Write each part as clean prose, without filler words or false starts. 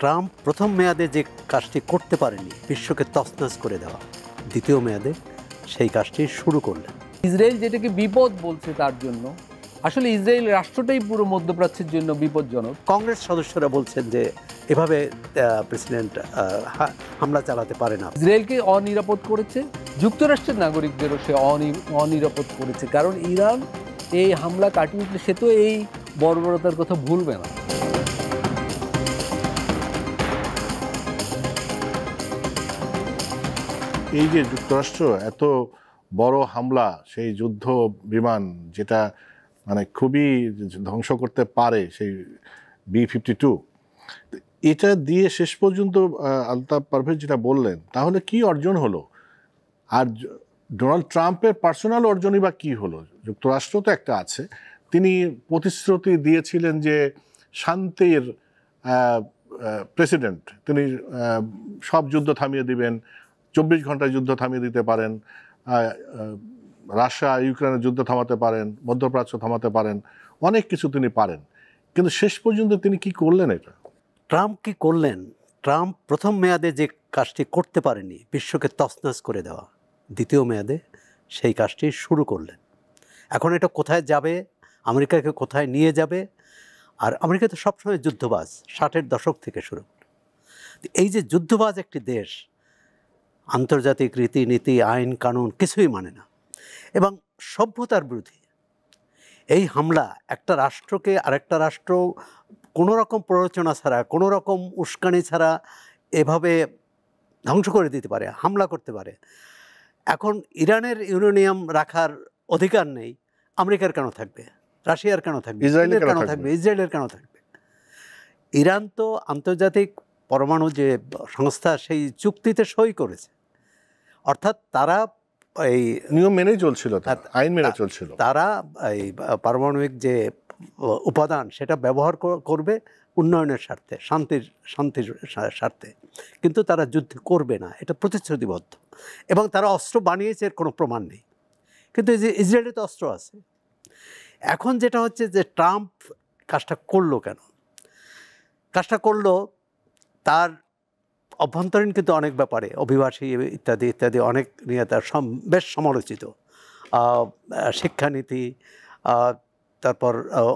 Trump প্রথম মেয়াদে যে কাজটি করতে পারেনি, বিশ্বকে তছনছ করে দেওয়া, দ্বিতীয় মেয়াদে সেই কাজটি শুরু করলেন। ইসরায়েল যেটাকে বিপদ বলছে তার জন্য আসলে ইসরায়েল রাষ্ট্রটাই পুরো মধ্যপ্রাচ্যের জন্য বিপজ্জনক। কংগ্রেস সদস্যরা বলছেন যে এভাবে প্রেসিডেন্ট হামলা চালাতে পারে না। ইসরায়েলকে অনিরাপদ করেছে, যুক্তরাষ্ট্রের নাগরিকদেরও সে অনিরাপদ করেছে, কারণ ইরান এই হামলা কাটিয়ে উঠলে সে তো এই বর্বরতার কথা ভুলবে না। এই যে যুক্তরাষ্ট্র এত বড় হামলা, সেই যুদ্ধ বিমান যেটা মানে খুবই ধ্বংস করতে পারে, সেই B-52, এটা দিয়ে শেষ পর্যন্ত আলতাফ পারভেজ যেটা বললেন, তাহলে কি অর্জন হলো? আর ডোনাল্ড ট্রাম্পের পার্সোনাল অর্জনই বা কী হলো? যুক্তরাষ্ট্র তো একটা আছে, তিনি প্রতিশ্রুতি দিয়েছিলেন যে শান্তির প্রেসিডেন্ট, তিনি সব যুদ্ধ থামিয়ে দিবেন, 24 ঘন্টায় যুদ্ধ থামিয়ে দিতে পারেন, রাশিয়া ইউক্রেনের যুদ্ধ থামাতে পারেন, মধ্যপ্রাচ্য থামাতে পারেন, অনেক কিছু তিনি পারেন। কিন্তু শেষ পর্যন্ত তিনি কি করলেন? এটা ট্রাম্প কি করলেন? ট্রাম্প প্রথম মেয়াদে যে কাজটি করতে পারেনি, বিশ্বকে তছনছ করে দেওয়া, দ্বিতীয় মেয়াদে সেই কাজটি শুরু করলেন। এখন এটা কোথায় যাবে, আমেরিকাকে কোথায় নিয়ে যাবে? আর আমেরিকা তো সবসময় যুদ্ধবাজ, 60-এর দশক থেকে শুরু। এই যে যুদ্ধবাজ একটি দেশ, আন্তর্জাতিক রীতিনীতি, আইন কানুন কিছুই মানে না এবং সভ্যতার বিরোধী এই হামলা একটা রাষ্ট্রকে আরেকটা রাষ্ট্র কোনো রকম প্ররোচনা ছাড়া, কোনো রকম উস্কানি ছাড়া এভাবে ধ্বংস করে দিতে পারে, হামলা করতে পারে। এখন ইরানের ইউরেনিয়াম রাখার অধিকার নেই, আমেরিকার কেন থাকবে? রাশিয়ার কেন থাকবে? ইসরায়েলের কেন থাকবে? ইসরায়েলের কেন থাকবে? ইরান তো আন্তর্জাতিক পরমাণু যে সংস্থা, সেই চুক্তিতে সই করেছে, অর্থাৎ তারা এই নিয়ম মেনেই চলছিল, আইন মেনে চলছিল। তারা এই পারমাণবিক যে উপাদান সেটা ব্যবহার করবে উন্নয়নের স্বার্থে, শান্তির স্বার্থে, কিন্তু তারা যুদ্ধ করবে না, এটা প্রতিশ্রুতিবদ্ধ। এবং তারা অস্ত্র বানিয়েছে, এর কোনো প্রমাণ নেই, কিন্তু এই যে ইসরায়েলে তো অস্ত্র আছে। এখন যেটা হচ্ছে যে ট্রাম্প কাজটা করলো কেন? কাজটা করলো তার অভ্যন্তরীণ কিন্তু অনেক ব্যাপারে, অভিবাসী ইত্যাদি ইত্যাদি অনেক নিয়ে তার বেশ সমালোচিত। শিক্ষানীতি, তারপর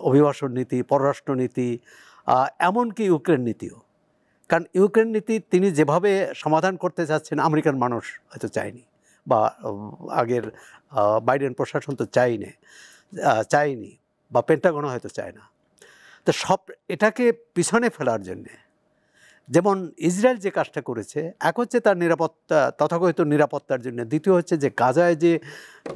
অভিবাসন নীতি, পররাষ্ট্রনীতি, এমনকি ইউক্রেন নীতিও। কারণ ইউক্রেন নীতি তিনি যেভাবে সমাধান করতে চাচ্ছেন, আমেরিকান মানুষ হয়তো চায়নি, বা আগের বাইডেন প্রশাসন তো চায়নি, বা পেন্টাগনও হয়তো চায় না। তো সব এটাকে পিছনে ফেলার জন্যে, যেমন ইসরায়েল যে কাজটা করেছে, এক হচ্ছে তার নিরাপত্তা, তথাকথিত নিরাপত্তার জন্য, দ্বিতীয় হচ্ছে যে গাজায় যে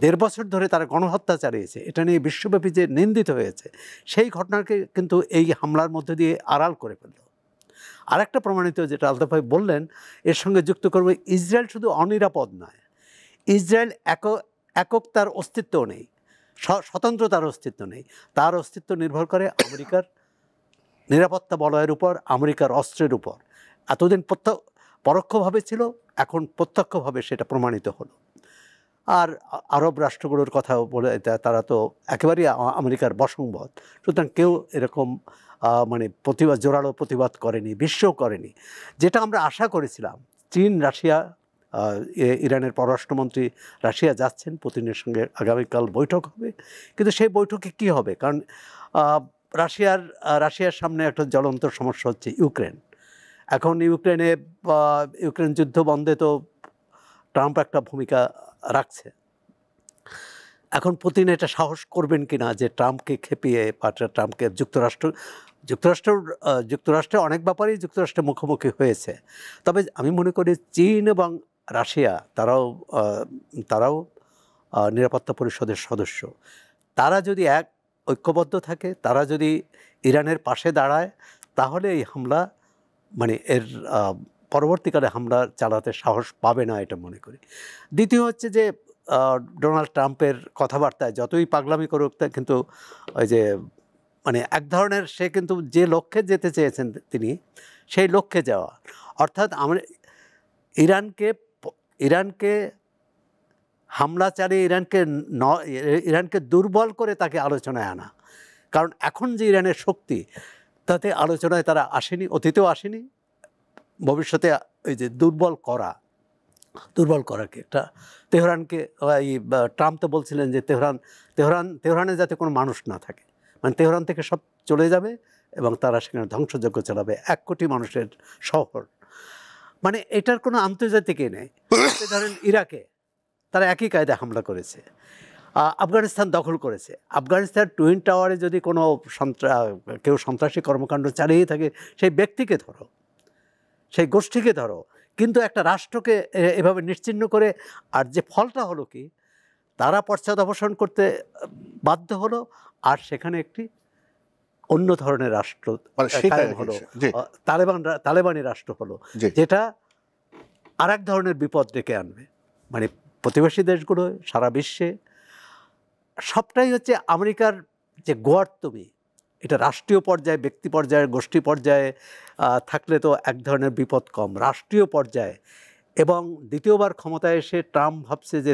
1.5 বছর ধরে তারা গণহত্যা চালিয়েছে, এটা নিয়ে বিশ্বব্যাপী যে নিন্দিত হয়েছে, সেই ঘটনাকে কিন্তু এই হামলার মধ্যে দিয়ে আড়াল করে ফেলল। আরেকটা প্রমাণিত, যেটা আলতাফ ভাই বললেন, এর সঙ্গে যুক্ত করবে, ইসরায়েল শুধু অনিরাপদ নয়, ইসরায়েল একক তার অস্তিত্বও নেই, স্বতন্ত্র তার অস্তিত্ব নেই। তার অস্তিত্ব নির্ভর করে আমেরিকার নিরাপত্তা বলয়ের উপর, আমেরিকার অস্ত্রের উপর। এতদিন পরোক্ষভাবে ছিল, এখন প্রত্যক্ষভাবে সেটা প্রমাণিত হলো। আর আরব রাষ্ট্রগুলোর কথাও বলে, তারা তো একেবারেই আমেরিকার বশংবদ। সুতরাং কেউ এরকম মানে জোরালো প্রতিবাদ করেনি, বিশ্বও করেনি, যেটা আমরা আশা করেছিলাম। চীন, রাশিয়া, ইরানের পররাষ্ট্রমন্ত্রী রাশিয়া যাচ্ছেন, পুতিনের সঙ্গে আগামীকাল বৈঠক হবে, কিন্তু সেই বৈঠকে কি হবে? কারণ রাশিয়ার সামনে একটা জ্বলন্ত সমস্যা হচ্ছে ইউক্রেন। এখন ইউক্রেন যুদ্ধ বন্ধে তো ট্রাম্প একটা ভূমিকা রাখছে। এখন পুতিন এটা সাহস করবেন কিনা যে ট্রাম্পকে খেপিয়ে, বা ট্রাম্পকে যুক্তরাষ্ট্রের অনেক ব্যাপারেই যুক্তরাষ্ট্রের মুখোমুখি হয়েছে। তবে আমি মনে করি চীন এবং রাশিয়া তারাও নিরাপত্তা পরিষদের সদস্য। তারা যদি ঐক্যবদ্ধ থাকে, তারা যদি ইরানের পাশে দাঁড়ায়, তাহলে এই হামলা মানে এর পরবর্তীকালে হামলা চালাতে সাহস পাবে না, এটা মনে করি। দ্বিতীয় হচ্ছে যে ডোনাল্ড ট্রাম্পের কথাবার্তায় যতই পাগলামি করুক, কিন্তু ওই যে মানে এক ধরনের, সে কিন্তু যে লক্ষ্যে যেতে চেয়েছেন তিনি, সেই লক্ষ্যে যাওয়া, অর্থাৎ ইরানকে হামলা চালিয়ে ইরানকে দুর্বল করে তাকে আলোচনায় আনা। কারণ এখন যে ইরানের শক্তি, তাতে আলোচনায় তারা আসেনি, অতীতেও আসেনি, ভবিষ্যতে ওই যে দুর্বল করাকে একটা তেহরানকে, এই ট্রাম্প তো বলছিলেন যে তেহরানে যাতে কোনো মানুষ না থাকে, মানে তেহরান থেকে সব চলে যাবে এবং তারা সেখানে ধ্বংসযজ্ঞ চালাবে, 1 কোটি মানুষের শহর। মানে এটার কোনো আন্তর্জাতিক নেই। ধরেন ইরাকে তারা একই কায়দায় হামলা করেছে, আফগানিস্তান দখল করেছে। আফগানিস্তান টুইন টাওয়ারে যদি কোনো কেউ সন্ত্রাসী কর্মকাণ্ড চালিয়ে থাকে, সেই ব্যক্তিকে ধরো, সেই গোষ্ঠীকে ধরো, কিন্তু একটা রাষ্ট্রকে এভাবে নিশ্চিহ্ন করে। আর যে ফলটা হলো কি, তারা পশ্চাদপসরণ করতে বাধ্য হলো, আর সেখানে একটি অন্য ধরনের রাষ্ট্র কায়েম হলো, তালেবানি রাষ্ট্র হলো, যেটা আর এক ধরনের বিপদ ডেকে আনবে। মানে প্রতিবেশী দেশগুলো, সারা বিশ্বে সবটাই হচ্ছে আমেরিকার যে গোয়ার্তমি, এটা রাষ্ট্রীয় পর্যায়ে, ব্যক্তি পর্যায়ে, গোষ্ঠী পর্যায়ে থাকলে তো এক ধরনের বিপদ কম, রাষ্ট্রীয় পর্যায়ে। এবং দ্বিতীয়বার ক্ষমতায় এসে ট্রাম্প ভাবছে যে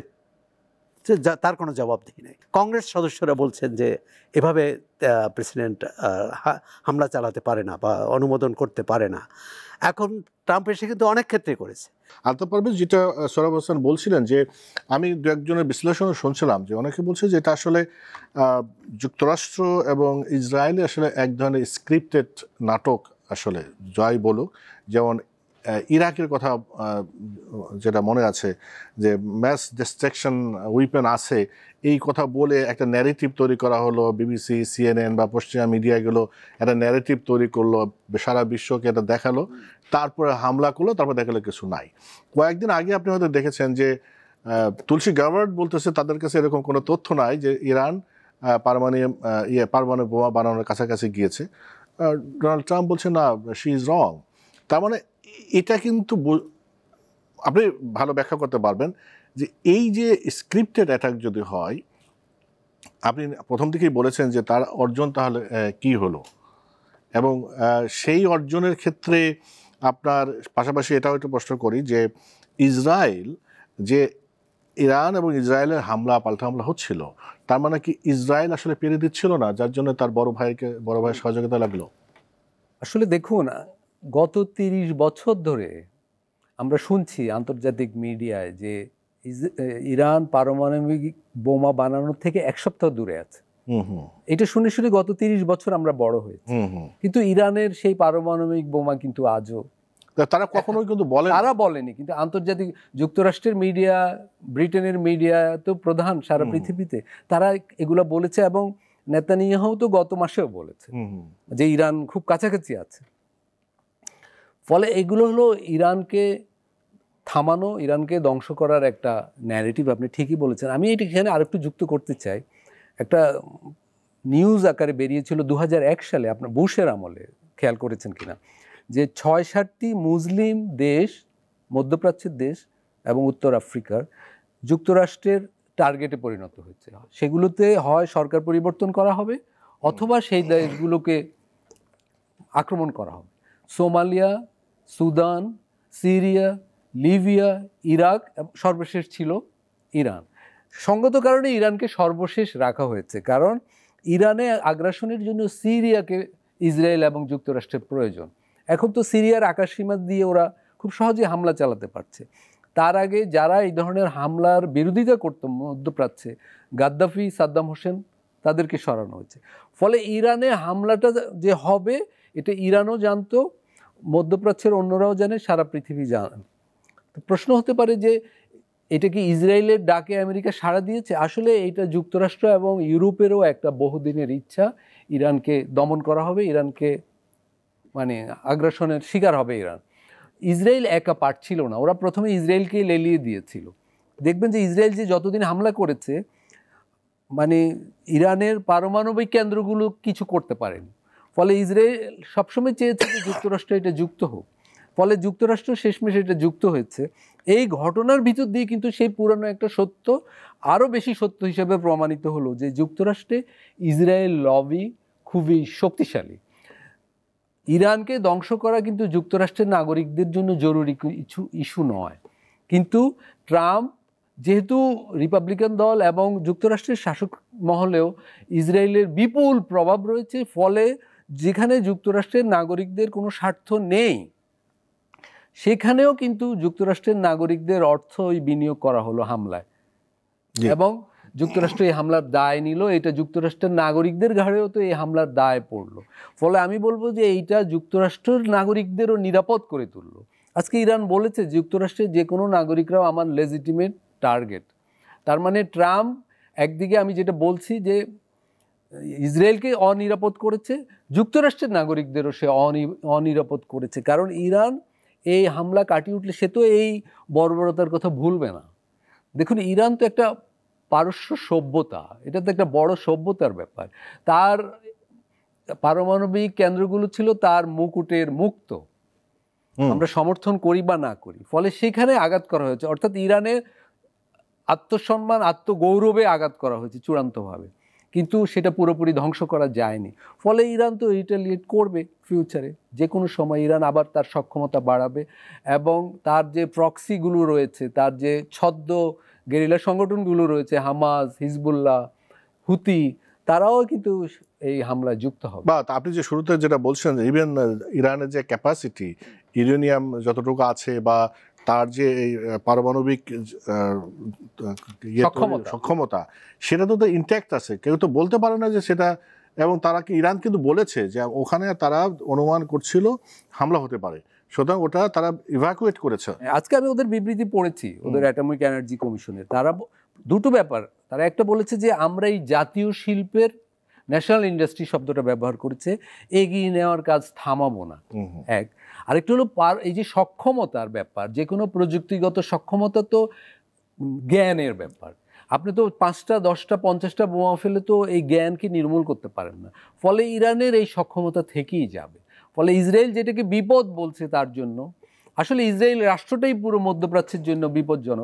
তার কোনো জবাবদিহি নেই। কংগ্রেস সদস্যরা বলছেন যে এভাবে প্রেসিডেন্ট হামলা চালাতে পারে না বা অনুমোদন করতে পারে না। এখন ট্রাম্প এসে কিন্তু অনেক ক্ষেত্রে করেছে। আলতাফ পারভেজ, যেটা সোহরাব হোসেন বলছিলেন, যে আমি দু একজনের বিশ্লেষণও শুনছিলাম যে অনেকে বলছে যে এটা আসলে যুক্তরাষ্ট্র এবং ইসরায়েলে আসলে এক ধরনের স্ক্রিপ্টেড নাটক আসলে, জয় বলুক। যেমন ইরাকের কথা যেটা মনে আছে, যে ম্যাস ডিস্ট্রাকশন উইপেন আছে, এই কথা বলে একটা ন্যারেটিভ তৈরি করা হলো। বিবিসি, CNN বা পশ্চিমা মিডিয়াগুলো একটা ন্যারেটিভ তৈরি করলো, সারা বিশ্বকে এটা দেখালো, তারপরে হামলা করলো, তারপর দেখালো কিছু নাই। কয়েকদিন আগে আপনি হয়তো দেখেছেন যে তুলসী গাবার্ড বলতেছে তাদের কাছে এরকম কোনো তথ্য নাই যে ইরান পারমাণবিক বোমা বানানোর কাছাকাছি গিয়েছে। ডোনাল্ড ট্রাম্প বলছে না, শি ইজ রং। তার মানে এটা কিন্তু আপনি ভালো ব্যাখ্যা করতে পারবেন যে এই যে স্ক্রিপ্টেড অ্যাটাক যদি হয়, আপনি প্রথম থেকেই বলেছেন যে তার অর্জন তাহলে কি হলো, এবং সেই অর্জনের ক্ষেত্রে আপনার পাশাপাশি এটাও একটু প্রশ্ন করি যে ইসরায়েল, যে ইরান এবং ইসরায়েলের পাল্টা হামলা হচ্ছিল, তার মানে কি ইসরায়েল আসলে পেরে দিচ্ছিল না, যার জন্য তার বড় ভাইয়ের সহযোগিতা লাগলো? আসলে দেখুন, গত 30 বছর ধরে আমরা শুনছি আন্তর্জাতিক মিডিয়ায় যে ইরান পারমাণবিক বোমা বানানোর থেকে 1 সপ্তাহ দূরে আছে। এটা শুনে শুনে গত 30 বছর আমরা বড় হয়েছি, কিন্তু ইরানের সেই পারমাণবিক বোমা কিন্তু আজও তারা কখনোই কিন্তু বলেনি। কিন্তু আন্তর্জাতিক যুক্তরাষ্ট্রের মিডিয়া, ব্রিটেনের মিডিয়া তো প্রধান সারা পৃথিবীতে, তারা এগুলো বলেছে। এবং নেতানিয়াহু তো গত মাসেও বলেছে যে ইরান খুব কাছাকাছি আছে। ফলে এগুলো হলো ইরানকে থামানো, ইরানকে ধ্বংস করার একটা ন্যারেটিভ। আপনি ঠিকই বলেছেন। আমি এখানে আরেকটু যুক্ত করতে চাই। একটা নিউজ আকারে বেরিয়েছিল 2001 সালে, আপনার বুশের আমলে, খেয়াল করেছেন কিনা, যে 6-7টি মুসলিম দেশ, মধ্যপ্রাচ্যের দেশ এবং উত্তর আফ্রিকার যুক্তরাষ্ট্রের টার্গেটে পরিণত হয়েছে। সেগুলোতে হয় সরকার পরিবর্তন করা হবে, অথবা সেই দেশগুলোকে আক্রমণ করা হবে। Somalia, Sudan, Syria, Libya, Iraq, সর্বশেষ ছিল ইরান। সঙ্গত কারণে ইরানকে সর্বশেষ রাখা হয়েছে, কারণ ইরানে আগ্রাসনের জন্য সিরিয়াকে ইসরায়েল এবং যুক্তরাষ্ট্রের প্রয়োজন। এখন তো সিরিয়ার আকাশসীমা দিয়ে ওরা খুব সহজে হামলা চালাতে পারছে। তার আগে যারা এই ধরনের হামলার বিরোধিতা করত মধ্যপ্রাচ্যে, গাদ্দাফি, সাদ্দাম হোসেন, তাদেরকে সরানো হয়েছে। ফলে ইরানে হামলাটা যে হবে এটা ইরানও জানতো, মধ্যপ্রাচ্যের অন্যরাও জানে, সারা পৃথিবী জানে। তো প্রশ্ন হতে পারে যে এটা কি ইসরায়েলের ডাকে আমেরিকা সাড়া দিয়েছে? আসলে এটা যুক্তরাষ্ট্র এবং ইউরোপেরও একটা বহুদিনের ইচ্ছা, ইরানকে দমন করা হবে, ইরানকে মানে আগ্রাসনের শিকার হবে ইরান। ইসরায়েল একা পারছিল না, ওরা প্রথমে ইসরায়েলকে লেলিয়ে দিয়েছিল। দেখবেন যে ইসরায়েল যে যতদিন হামলা করেছে, মানে ইরানের পারমাণবিক কেন্দ্রগুলো কিছু করতে পারেনি। ফলে ইসরায়েল সবসময় চেয়েছে যে যুক্তরাষ্ট্র এটা যুক্ত হোক। ফলে যুক্তরাষ্ট্র শেষমেশ এটা যুক্ত হয়েছে। এই ঘটনার ভিতর দিয়ে কিন্তু সেই পুরানো একটা সত্য আরও বেশি সত্য হিসেবে প্রমাণিত হলো যে যুক্তরাষ্ট্রে ইসরায়েল লবি খুবই শক্তিশালী। ইরানকে ধ্বংস করা কিন্তু যুক্তরাষ্ট্রের নাগরিকদের জন্য জরুরি কিছু ইস্যু নয়। কিন্তু ট্রাম্প যেহেতু রিপাবলিকান দল এবং যুক্তরাষ্ট্রের শাসক মহলেও ইসরায়েলের বিপুল প্রভাব রয়েছে, ফলে যেখানে যুক্তরাষ্ট্রের নাগরিকদের কোনো স্বার্থ নেই সেখানেও কিন্তু যুক্তরাষ্ট্রের নাগরিকদের অর্থ বিনিয়োগ করা হলো হামলায়, এবং যুক্তরাষ্ট্র এই হামলার দায় নিল। এটা যুক্তরাষ্ট্রের নাগরিকদের ঘাড়েও তো এই হামলার দায় পড়লো। ফলে আমি বলবো যে এইটা যুক্তরাষ্ট্রের নাগরিকদেরও নিরাপদ করে তুললো। আজকে ইরান বলেছে যুক্তরাষ্ট্রের যে কোনো নাগরিকরাও আমার লেজিটিমেট টার্গেট। তার মানে ট্রাম্প একদিকে, আমি যেটা বলছি যে ইসরায়েলকে অনিরাপদ করেছে, যুক্তরাষ্ট্রের নাগরিকদেরও সে অনিরাপদ করেছে। কারণ ইরান এই হামলা কাটিয়ে উঠলে সে তো এই বর্বরতার কথা ভুলবে না। দেখুন, ইরান তো একটা পারস্য সভ্যতা, এটা তো একটা বড় সভ্যতার ব্যাপার। তার পারমাণবিক কেন্দ্রগুলো ছিল তার মুকুটের মুক্ত, আমরা সমর্থন করি বা না করি। ফলে সেখানে আঘাত করা হয়েছে, অর্থাৎ ইরানের আত্মসম্মান, আত্মগৌরবে আঘাত করা হয়েছে চূড়ান্তভাবে, কিন্তু সেটা পুরোপুরি ধ্বংস করা যায়নি। ফলে ইরান তো রিটেলিয়েট করবে ফিউচারে, যে কোনো সময় ইরান আবার তার সক্ষমতা বাড়াবে, এবং তার যে প্রক্সিগুলো রয়েছে, তার যে ছদ্ম গেরিলা সংগঠনগুলো রয়েছে, হামাস, হিজবুল্লাহ, হুতি, তারাও কিন্তু এই হামলায় যুক্ত হবে। বা আপনি যে শুরুতে যেটা বলছেন, ইভেন ইরানের যে ক্যাপাসিটি, ইউরেনিয়াম যতটুকু আছে, বা তার যে এই পারমাণবিক সক্ষমতা, সেটা তো ইনট্যাক্ট আছে, কেউ তো বলতে পারে না যে সেটা। এবং তারা ইরান কিন্তু বলেছে যে ওখানে তারা অনুমান করছিল হামলা হতে পারে, সুতরাং ওটা তারা ইভাকুয়েট করেছে। আজকে আমি ওদের বিবৃতি পড়েছি, ওদের অ্যাটমিক এনার্জি কমিশনের। তারা দুটো ব্যাপার, তারা একটা বলেছে যে আমরা এই জাতীয় শিল্পের, ন্যাশনাল ইন্ডাস্ট্রি শব্দটা ব্যবহার করেছে, এগিয়ে নেওয়ার কাজ থামাবো না। এক, আরেকটা হলো এই যে সক্ষমতার ব্যাপার, যে কোনো প্রযুক্তিগত সক্ষমতা তো জ্ঞানের ব্যাপার। আপনি তো 5টা 10টা 50টা বোমা ফেলে তো এই জ্ঞানকে নির্মূল করতে পারেন না। ফলে ইরানের এই সক্ষমতা থেকেই যাবে। ফলে ইসরায়েল যেটাকে বিপদ বলছে তার জন্য, আসলে ইসরায়েল রাষ্ট্রটাই পুরো মধ্যপ্রাচ্যের জন্য বিপজ্জনক।